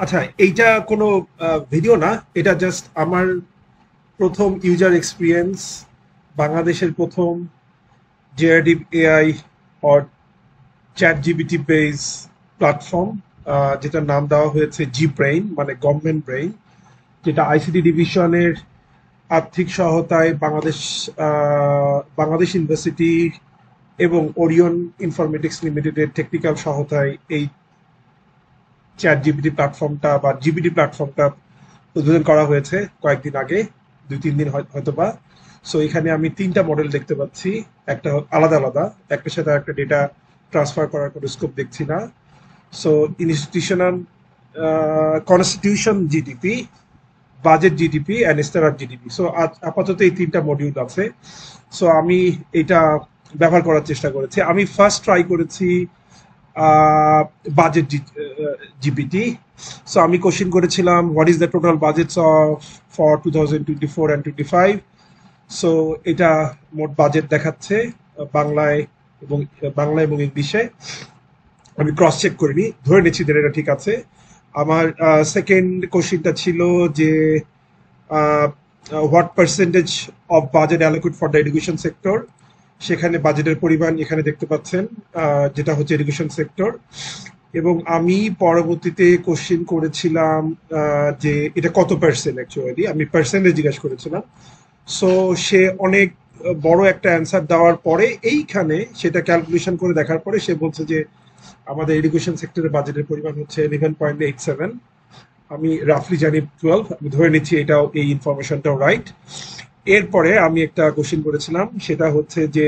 আচ্ছা, এইটা কোনো ভিডিও না, এটা জাস্ট আমার প্রথম ইউজার এক্সপিরিয়েন্স। বাংলাদেশের প্রথম জেআরডিপ AI or chat GPT base platform, যেটার নাম দেওয়া হয়েছে জি ব্রেইন, মানে গভর্নমেন্ট ব্রেইন, যেটা আইসিটি ডিভিশনের আর্থিক সহায়তায় বাংলাদেশ ইউনিভার্সিটি এবং ওরিয়ন ইনফরমেটিক্স লিমিটেডের টেকনিক্যাল সহায়তায় এই চ্যাট জিপিটি প্ল্যাটফর্মটা বা জিপিটি প্ল্যাটফর্মটা উদ্বোধন করা হয়েছে কয়েকদিন আগে, 2-3 দিন হয়তোবা। সো এখানে আমি 3টা মডেল দেখতে পাচ্ছি, একটা আলাদা আলাদা, একটার সাথে একটা ডেটা ট্রান্সফার করার কোনো স্কোপ দেখছি না। So institutional constitution GDP, budget GDP and standard GDP. So আপাতত এই 3টা মডিউল আছে। সো আমি এটা ব্যবহার করার চেষ্টা করেছি। আমি ফার্স্ট ট্রাই করেছি বাজেট জিপিটি। সো আমি কোশ্চেন করেছিলাম what is the total budgets of for 2024 and 25। So এটা মোট বাজেট দেখাচ্ছে বাংলায় এবং ইংলিশে। আমি ক্রস চেক করিনি, ধরে নিচ্ছি যে এটা ঠিক আছে। আমার সেকেন্ড কোশ্চেনটা ছিল যে what percentage of budget allocate for the education sector. সেখানে বাজেটের পরিমাণ এখানে দেখতে পাচ্ছেন, যেটা হচ্ছে এডুকেশন সেক্টর। এবং আমি পরবর্তীতে কোশ্চেন করেছিলাম যে এটা কত পার্সেন্ট, অ্যাকচুয়ালি আমি পার্সেন্টেজ জিজ্ঞাসা করেছিলাম। সো সে অনেক বড় একটা অ্যান্সার দেওয়ার পরে এইখানে সেটা ক্যালকুলেশন করে দেখার পরে সে বলছে যে আমাদের এডুকেশন সেক্টরের বাজেটের পরিমাণ হচ্ছে 11.87। আমি রাফলি জানি 12, আমি ধরে নিচ্ছি এটাও, এই ইনফরমেশনটাও রাইট। এরপরে আমি একটা কোশ্চেন করেছিলাম, সেটা হচ্ছে যে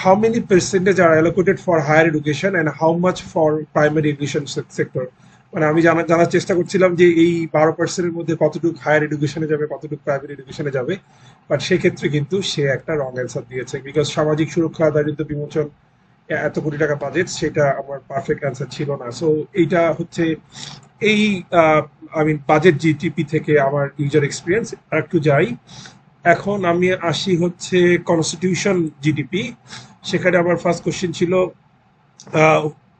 how many percentage are allocated for higher education and how much for primary education sector. মানে আমি জানার চেষ্টা করছিলাম যে এই 12%-এর মধ্যে কতটুকু হায়ার এডুকেশনে যাবে, কতটুকু প্রাইমারি এডুকেশনে যাবে। বাট সেক্ষেত্রে কিন্তু সে একটা রং অ্যান্সার দিয়েছে, বিকজ সামাজিক সুরক্ষা দারিদ্র বিমোচন এত কোটি টাকা বাজেট, সেটা আমার পারফেক্ট অ্যান্সার ছিল না। সো এইটা হচ্ছে এই বাজেট জিটিপি থেকে আমার ইউজার এক্সপিরিয়েন্স। আর একটু যাই, এখন আমি আসি হচ্ছে কনস্টিটিউশন জিডিপি। সেখানে আমার ফার্স্ট কোশ্চেন ছিল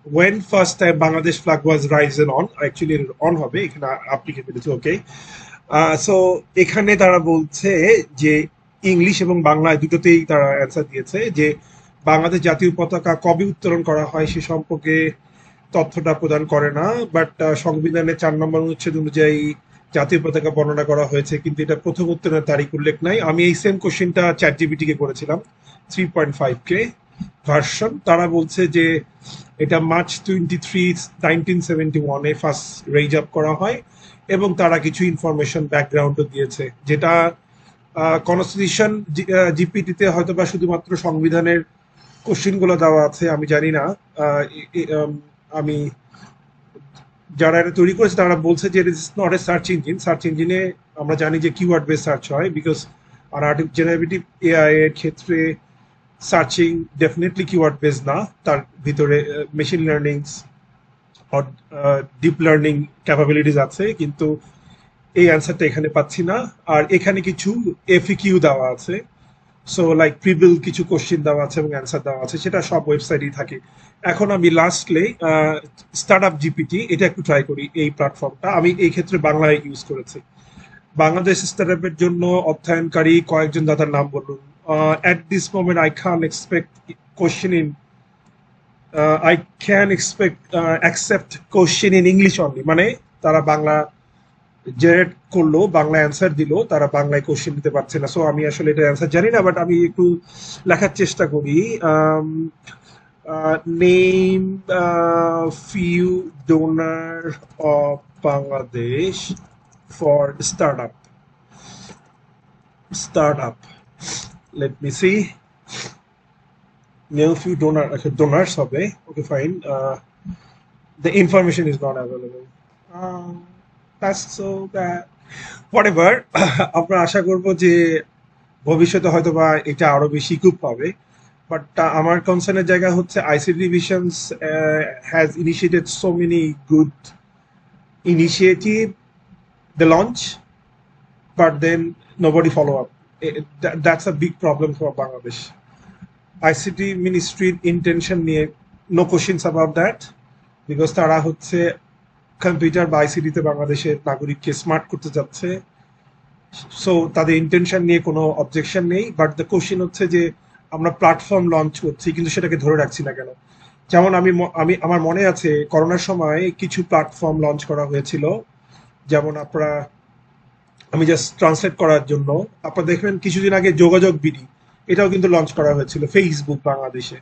when first time Bangladesh flag was risen on. Actually on হবে, এখানে আপনি কে পেরেছি, ওকে। সো এখানে তারা বলছে যে ইংলিশ এবং বাংলা দুটোতেই তারা অ্যান্সার দিয়েছে যে বাংলাদেশ জাতীয় পতাকা কবে উত্তোলন করা হয় সে সম্পর্কে তথ্যটা প্রদান করে না। বাট সংবিধানের 4 নম্বর অনুচ্ছেদ অনুযায়ী জাতীয় পতাকা বর্ণনা করা হয়েছে, কিন্তু এটা প্রথম উত্তোলনের তারিখ উল্লেখ নাই। আমি এই সেম কোশ্চেনটা চ্যাট জিপিটি কে করেছিলাম, 3.5K ভার্সন। তারা বলছে যে এটা মার্চ 23, 1971-এ ফার্স্ট রেইজ আপ করা হয়, এবং তারা কিছু ইনফরমেশন ব্যাকগ্রাউন্ডও দিয়েছে, যেটা কনস্টিটিউশন জিপিটিতে হয়তো বা শুধুমাত্র সংবিধানের কোশ্চেনগুলো দেওয়া আছে, আমি জানি না। আমি যারা এটা তৈরি করেছে তারা বলছে যে it is not a search engine. Search ইঞ্জিনে আমরা জানি যে কিওয়ার্ড বেস সার্চ হয়, বিকজ আর জেনারেটিভ এআই এর ক্ষেত্রে সার্চিং ডেফিনেটলি কিওয়ার্ড বেস না, তার ভিতরে machine learning deep learning capabilities আছে, কিন্তু এই অ্যান্সারটা এখানে পাচ্ছি না। আর এখানে কিছু এফিকিউ দেওয়া আছে, সো লাইক প্রিবিল কিছু কোশ্চেন দেওয়া আছে এবং অ্যান্সার দেওয়া আছে, সেটা সব ওয়েবসাইটেই থাকে। এখন আমি লাস্টলি স্টার্ট আপ জিপিটি, এটা একটু ট্রাই করি। এই প্ল্যাটফর্মটা আমি এই ক্ষেত্রে বাংলায় ইউজ করেছি। বাংলাদেশ স্টার্ট আপের জন্য অধ্যয়নকারী কয়েকজন দাদার নাম বলুন। At this moment I can expect question in I can expect accept question in English only. মানে তারা বাংলা জেনারেট করলো, বাংলা অ্যান্সার দিল, তারা বাংলায় কোশ্চেন দিতে পারছে না। সো আমি আসলে এটা অ্যান্সার জানি না, বাট আমি একটু লেখার চেষ্টা করি। Name few donor of Bangladesh for startup. Let me see. Name few donors হবে, okay fine. The information is not available. That's so bad. Whatever. আমরা আশা করব যে ভবিষ্যতে হয়তো বা এটা আরো বেশি খুব পাবে। বাট আমার কনসার্নের জায়গা হচ্ছে ICT divisions has initiated so many good initiative, the launch, but then nobody follow up. That's a big problem for Bangladesh. ICT ministry intention নিয়ে no questions about that, because তারা হচ্ছে কম্পিউটার বা আইসিটিতে বাংলাদেশের নাগরিককে smart করতে যাচ্ছে। So তাদের intention নিয়ে কোনো অবজেকশন নেই, বাট দ্য কোশ্চেন হচ্ছে যে আমরা প্ল্যাটফর্ম লঞ্চ করছি কিন্তু সেটাকে ধরে রাখছি না কেন। যেমন আমার মনে আছে করোনার সময় কিছু প্ল্যাটফর্ম লঞ্চ করা হয়েছিল, যেমন আপনারা, আমি জাস্ট ট্রান্সলেট করার জন্য, আপনারা দেখবেন কিছুদিন আগে যোগাযোগ বিডি, এটাও কিন্তু লঞ্চ করা হয়েছিল ফেসবুক বাংলাদেশে।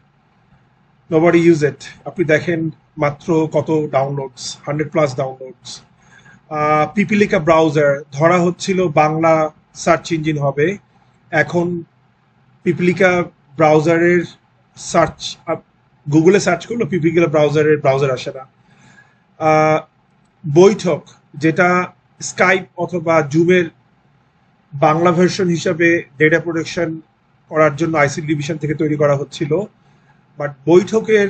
Nobody use it. আপনি দেখেন মাত্র কত ডাউনলোডস, 100+ ডাউনলোডস। পিপিলিকা ব্রাউজার ধরা হচ্ছিল বাংলা সার্চ ইঞ্জিন হবে, এখন পিপিলিকা ব্রাউজারের সার্চ, গুগলে সার্চ করলো পিপিলিকা ব্রাউজার আসে না। বৈঠক, যেটা স্কাইপ অথবা জুমের বাংলা ভার্সন হিসাবে ডেটা প্রোটেকশন করার জন্য আইসিটি ডিভিশন থেকে তৈরি করা হচ্ছিল, বাট বৈঠকের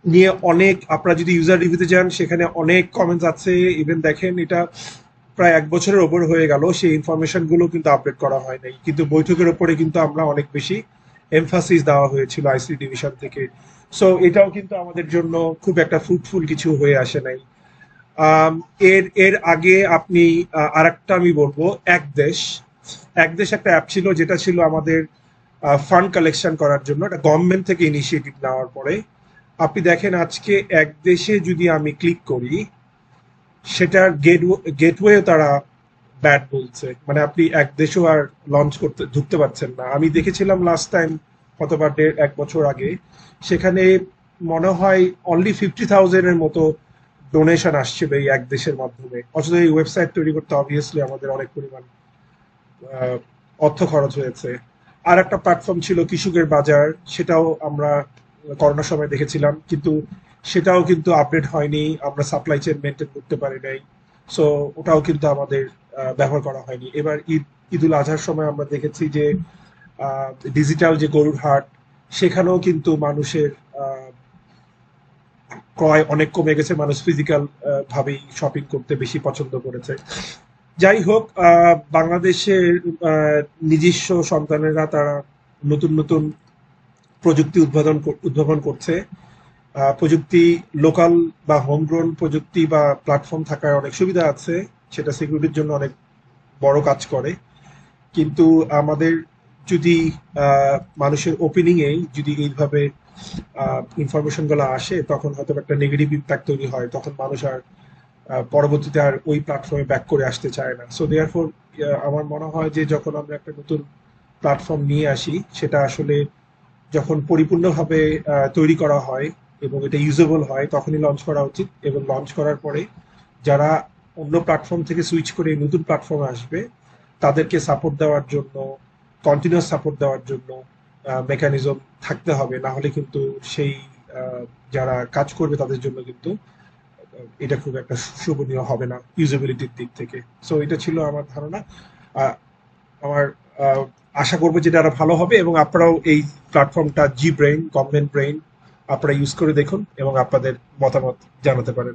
নিয়ে অনেক, আপনারা যদি ইউজার রিভিউতে যান সেখানে অনেক কমেন্টস আছে। ইভেন দেখেন এটা প্রায় 1 বছরের ওপর হয়ে গেল, সেই ইনফরমেশন গুলো কিন্তু আপডেট করা হয় নাই, কিন্তু বৈঠকের ওপরে কিন্তু আমরা অনেক বেশি এমফাসিস দেওয়া হয়েছিল আইসিটি ডিভিশন থেকে। সো এটাও কিন্তু আমাদের জন্য খুব একটা ফ্রুটফুল কিছু হয়ে আসে নাই। এর এর আগে আপনি আরেকটা আমি বলবো, এক দেশ একটা অ্যাপ ছিল যেটা ছিল আমাদের ফান্ড কালেকশন করার জন্য, এটা গভর্নমেন্ট থেকে ইনিশিয়েটিভ নেওয়ার পরে। আপনি দেখেন আজকে এক দেশে যদি আমি ক্লিক করি, সেটার গেটওয়ে তারা ব্যাড বলছে, মানে আপনি এক দেশেও আর লঞ্চ করতে ঢুকতে পারছেন না। আমি দেখেছিলাম লাস্ট টাইম, কতবার 1.5 বছর আগে, সেখানে মনে হয় অনলি 50,000 এর মতো ডোনেশন আসছিল এই এক দেশের মাধ্যমে, অথচ এই ওয়েবসাইট তৈরি করতে অবভিয়াসলি আমাদের অনেক পরিমাণ অর্থ খরচ হয়েছে। আর একটা প্ল্যাটফর্ম ছিল কৃষকের বাজার, সেটাও আমরা করোনার সময় দেখেছিলাম, কিন্তু সেটাও কিন্তু আপডেট হয়নি, আমরা সাপ্লাই চেইন মেনটেন করতে পারি নাই। সো ওটাও কিন্তু আমাদের ব্যবহার করা হয়নি। এবার ঈদুল আজহার সময় আমরা দেখেছি যে ডিজিটাল যে গরুর হাট, সেখানেও কিন্তু মানুষের ক্রয় অনেক কমে গেছে, মানুষ ফিজিক্যাল ভাবেই শপিং করতে বেশি পছন্দ করেছে। যাই হোক, বাংলাদেশের নিজস্ব সন্তানেরা তারা নতুন নতুন প্রযুক্তি উদ্ভাবন করছে। প্রযুক্তি লোকাল বা হোমগ্রোন প্রযুক্তি বা প্ল্যাটফর্ম থাকার অনেক সুবিধা আছে, সেটা সিকিউরিটির জন্য অনেক বড় কাজ করে। কিন্তু আমাদের যদি মানুষের ওপিনিংয়েই যদি এইভাবে ইনফরমেশন গুলো আসে, তখন হয়তো একটা নেগেটিভ ইম্প্যাক্ট তৈরি হয়, তখন মানুষ আর পরবর্তীতে আর ওই প্ল্যাটফর্মে ব্যাক করে আসতে চায় না। সো দেয়ারফর আমার মনে হয় যে যখন আমরা একটা নতুন প্ল্যাটফর্ম নিয়ে আসি, সেটা আসলে যখন পরিপূর্ণভাবে তৈরি করা হয় এবং এটা ইউজেবল হয়, তখনই লঞ্চ করা উচিত। এবং লঞ্চ করার পরে যারা অন্য প্ল্যাটফর্ম থেকে সুইচ করে নতুন প্ল্যাটফর্মে আসবে, তাদেরকে সাপোর্ট দেওয়ার জন্য, কন্টিনিউয়াস সাপোর্ট দেওয়ার জন্য মেকানিজম থাকতে হবে, না হলে কিন্তু সেই যারা কাজ করবে তাদের জন্য কিন্তু এটা খুব একটা শোভনীয় হবে না ইউজেবিলিটির দিক থেকে। সো এটা ছিল আমার ধারণা। আমার আশা করবো যেটা আরো ভালো হবে, এবং আপনারাও এই প্ল্যাটফর্মটা জি ব্রেইন, গভর্নমেন্ট ব্রেইন, আপনারা ইউজ করে দেখুন এবং আপনাদের মতামত জানাতে পারেন।